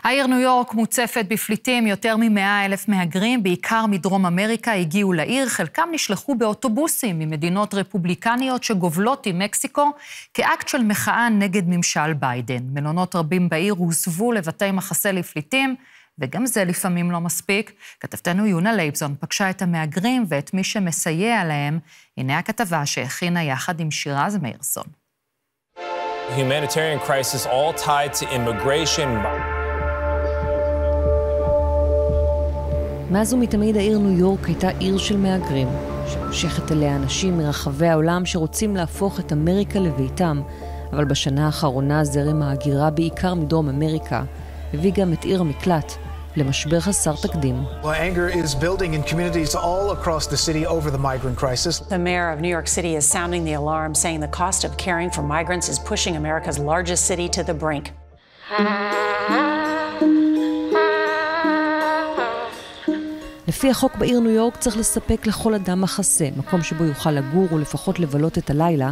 העיר ניו יורק מוצפת בפליטים, יותר מ100,000 מהגרים, בעיקר מדרום אמריקה, הגיעו לעיר, חלקם נשלחו באוטובוסים ממדינות רפובליקניות שגובלות עם מקסיקו, כאקט של מחאה נגד ממשל ביידן. מלונות רבים בעיר הוסבו לבתי מחסה לפליטים, וגם זה לפעמים לא מספיק. כתבתנו יונה לייבזון פגשה את המהגרים ואת מי שמסייע להם. הנה הכתבה שהכינה יחד עם שירז מאירסון. Humanitarian crisis all tied to immigration. מאז ומתמיד העיר ניו יורק הייתה עיר של מהגרים, שמושכת אליה אנשים מרחבי העולם שרוצים להפוך את אמריקה לביתם, אבל בשנה האחרונה זרם ההגירה בעיקר מדרום אמריקה, הביא גם את עיר המקלט למשבר חסר תקדים. Anger is building in communities all across the city over the migrant crisis. The mayor of New York City is sounding the alarm, saying the cost of caring for migrants is pushing America's largest city to the brink. לפי החוק בעיר ניו יורק צריך לספק לכל אדם מחסה, מקום שבו יוכל לגור ולפחות לבלות את הלילה,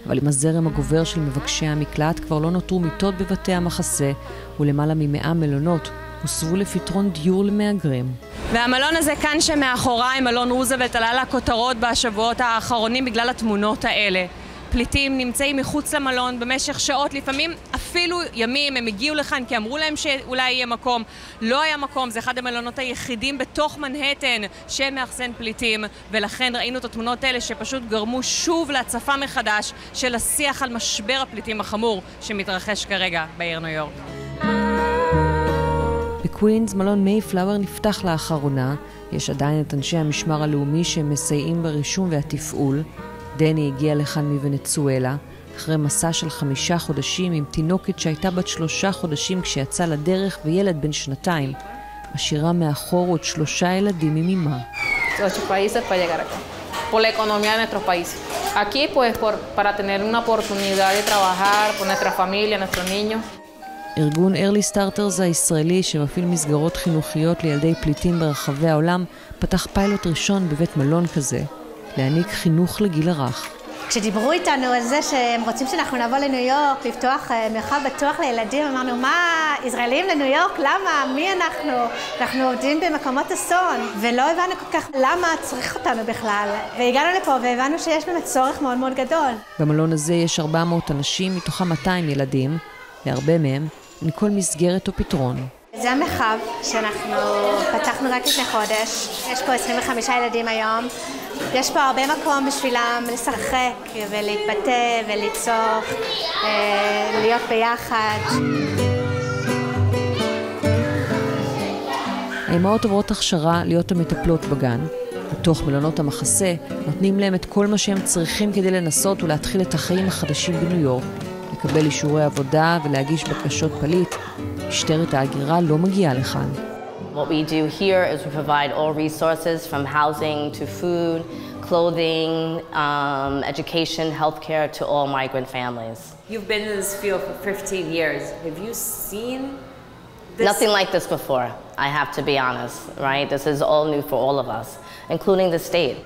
אבל עם הזרם הגובר של מבקשי המקלט כבר לא נותרו מיטות בבתי המחסה, ולמעלה מ100 מלונות הוסבו לפתרון דיור למהגרים. והמלון הזה כאן שמאחוריי, מלון רוזוולט, עלה לכותרות בשבועות האחרונים בגלל התמונות האלה. פליטים נמצאים מחוץ למלון במשך שעות, לפעמים אפילו ימים. הם הגיעו לכאן כי אמרו להם שאולי יהיה מקום. לא היה מקום, זה אחד המלונות היחידים בתוך מנהטן שמאחסן פליטים, ולכן ראינו את התמונות האלה שפשוט גרמו שוב להצפה מחדש של השיח על משבר הפליטים החמור שמתרחש כרגע בעיר ניו יורק. בקווינס מלון מייפלאואר נפתח לאחרונה, יש עדיין את אנשי המשמר הלאומי שמסייעים ברישום והתפעול. דני הגיע לכאן מוונצואלה, אחרי מסע של 5 חודשים עם תינוקת שהייתה בת 3 חודשים כשיצא לדרך וילד בן 2, משאירה מאחור עוד 3 ילדים עם אמא. 8 países para llegar acá. Por la economía de nuestros países. Aquí pues para tener una oportunidad de trabajar por nuestra familia, nuestros niños. ארגון Early Starters הישראלי שמפעיל מסגרות חינוכיות לילדי פליטים ברחבי העולם פתח פיילוט ראשון בבית מלון כזה, להעניק חינוך לגיל הרך. כשדיברו איתנו על זה שהם רוצים שאנחנו נבוא לניו יורק, לפתוח מרחב בטוח לילדים, אמרנו, מה, ישראלים לניו יורק? למה? מי אנחנו? אנחנו עובדים במקומות אסון, ולא הבנו כל כך למה צריך אותנו בכלל. והגענו לפה והבנו שיש באמת צורך מאוד מאוד גדול. במלון הזה יש 400 אנשים, מתוכם 200 ילדים, להרבה מהם, עם כל מסגרת או פתרון. זה המרחב שאנחנו פתחנו רק לפני חודש. יש פה 25 ילדים היום. יש פה הרבה מקום בשבילם לשחק ולהתבטא וליצור, להיות ביחד. האימהות עוברות הכשרה להיות המטפלות בגן. בתוך מלונות המחסה נותנים להם את כל מה שהם צריכים כדי לנסות ולהתחיל את החיים החדשים בניו יורק. לקבל אישורי עבודה ולהגיש בקשות פליט. משטרת ההגירה לא מגיעה לכאן. What we do here is we provide all resources from housing to food, clothing, education, healthcare to all migrant families. You've been in this field for 15 years. Have you seen this? Nothing like this before, I have to be honest, right? This is all new for all of us, including the state.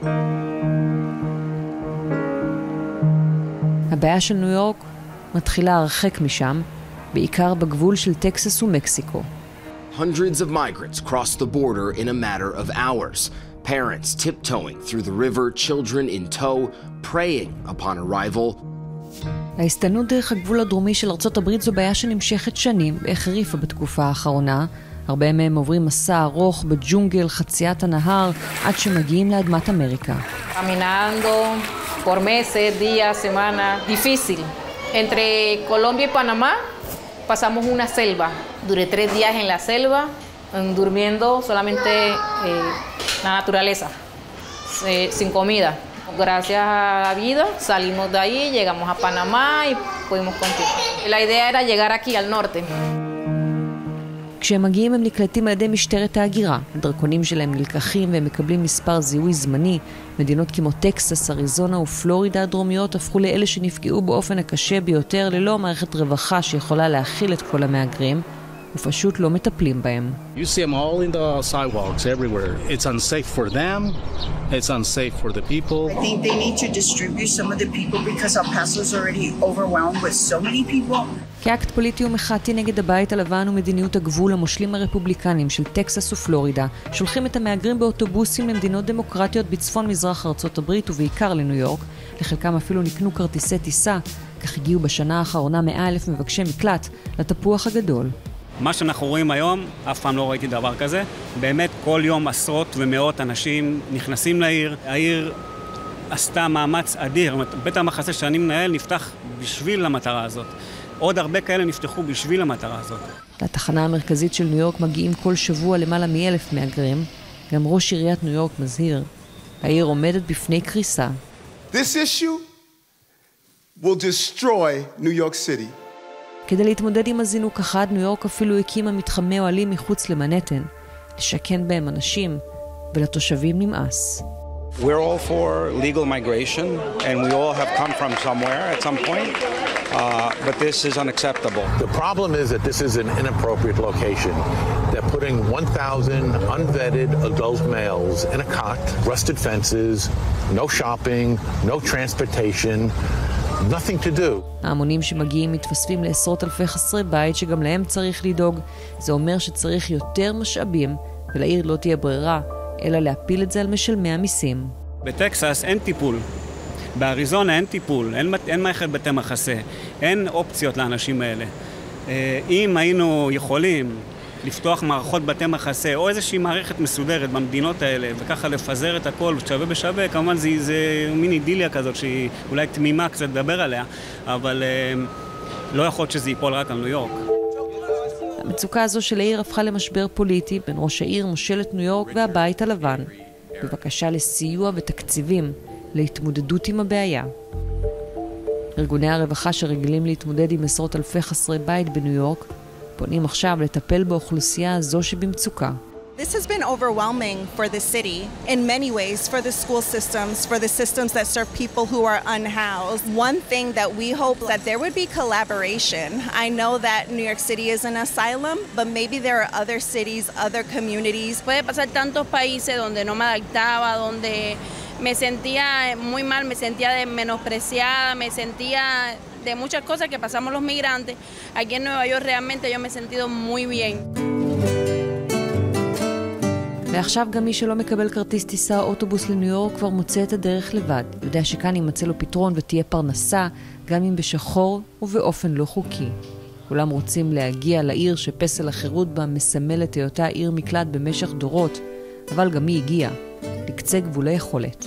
הבעיה של ניו יורק מתחילה הרחק משם, בעיקר בגבול של טקסס ומקסיקו. Hundreds of migrants cross the border in a matter of hours. Parents tiptoeing through the river, children in tow, praying upon arrival. ההסתננות דרך הגבול הדרומי של ארצות הברית זו בעיה שנמשכת שנים והחריפה בתקופה האחרונה. הרבה מהם עוברים מסע ארוך בג'ונגל, חציית הנהר, עד שמגיעים לאדמת אמריקה. Caminando por meses, días, semanas, difícil. Entre Colombia y Panamá pasamos una selva. Duré 3 días en la selva, durmiendo solamente la naturaleza, sin comida. Gracias a la vida salimos de ahí, llegamos a Panamá y pudimos continuar. La idea era llegar aquí al norte. כשהם מגיעים הם נקלטים על ידי משטרת ההגירה. הדרכונים שלהם נלקחים והם מקבלים מספר זיהוי זמני. מדינות כמו טקסס, אריזונה ופלורידה הדרומיות הפכו לאלה שנפגעו באופן הקשה ביותר ללא מערכת רווחה שיכולה להכיל את כל המהגרים. ופשוט לא מטפלים בהם. You see them all in the sidewalks everywhere. It's unsafe for them. It's unsafe for the people. I think they need to distribute some of the people because El Paso is already overwhelmed with so many people. כאקט פוליטי ומחאתי נגד הבית הלבן ומדיניות הגבול, המושלים הרפובליקנים של טקסס ופלורידה שולחים את המהגרים באוטובוסים למדינות דמוקרטיות בצפון מזרח ארצות הברית ובעיקר לניו יורק. לחלקם אפילו נקנו כרטיסי טיסה, כך הגיעו בשנה האחרונה 100,000 מבקשי מקלט לתפוח הגדול. מה שאנחנו רואים היום, אף פעם לא ראיתי דבר כזה. באמת כל יום עשרות ומאות אנשים נכנסים לעיר. העיר עשתה מאמץ אדיר. בית המחסה שאני מנהל נפתח בשביל המטרה הזאת. עוד הרבה כאלה נפתחו בשביל המטרה הזאת. לתחנה המרכזית של ניו יורק מגיעים כל שבוע למעלה מ1,000 מהגרים. גם ראש עיריית ניו יורק מזהיר. העיר עומדת בפני קריסה. This issue will destroy New York City. כדי להתמודד עם הזינוק החד, ניו יורק אפילו הקימה מתחמי אוהלים מחוץ למנהטן, לשכן בהם אנשים, ולתושבים נמאס. We're all for legal migration, and we all have come from somewhere at some point, but this is unacceptable. The problem is that this is an inappropriate location. They're putting 1,000 unvetted adult males in a cot, rusted fences, no shopping, no transportation, nothing to do. ההמונים שמגיעים מתווספים לעשרות אלפי חסרי בית שגם להם צריך לדאוג. זה אומר שצריך יותר משאבים, ולעיר לא תהיה ברירה, אלא להפיל את זה על משלמי המיסים. בטקסס אין טיפול. באריזונה אין טיפול, אין מערכת בתי מחסה, אין אופציות לאנשים האלה. אם היינו יכולים לפתוח מערכות בתי מחסה או איזושהי מערכת מסודרת במדינות האלה וככה לפזר את הכל שווה בשווה, כמובן זה מין אידיליה כזאת שהיא אולי תמימה קצת לדבר עליה, אבל לא יכול שזה ייפול רק על ניו יורק. המצוקה הזו של העיר הפכה למשבר פוליטי בין ראש העיר, מושלת ניו יורק והבית הלבן, בבקשה לסיוע ותקציבים להתמודדות עם הבעיה. ארגוני הרווחה שרגילים להתמודד עם עשרות אלפי חסרי בית בניו יורק, פונים עכשיו לטפל באוכלוסייה הזו שבמצוקה. This has been overwhelming for the city in many ways, for the school systems, for the systems that serve people who are unhoused. One thing that we hope that there would be collaboration. I know that New York City is an asylum, but maybe there are other cities, other communities. Puede pasar tantos países donde no me adaptaba, donde me sentía muy mal, me sentía menospreciada, me sentía de muchas cosas que pasamos los migrantes. Aquí en Nueva York realmente yo me he sentido muy bien. ועכשיו גם מי שלא מקבל כרטיס טיסה או אוטובוס לניו יורק כבר מוצא את הדרך לבד. יודע שכאן יימצא לו פתרון ותהיה פרנסה, גם אם בשחור ובאופן לא חוקי. כולם רוצים להגיע לעיר שפסל החירות בה מסמל את היותה עיר מקלט במשך דורות, אבל גם היא הגיעה לקצה גבולי יכולת.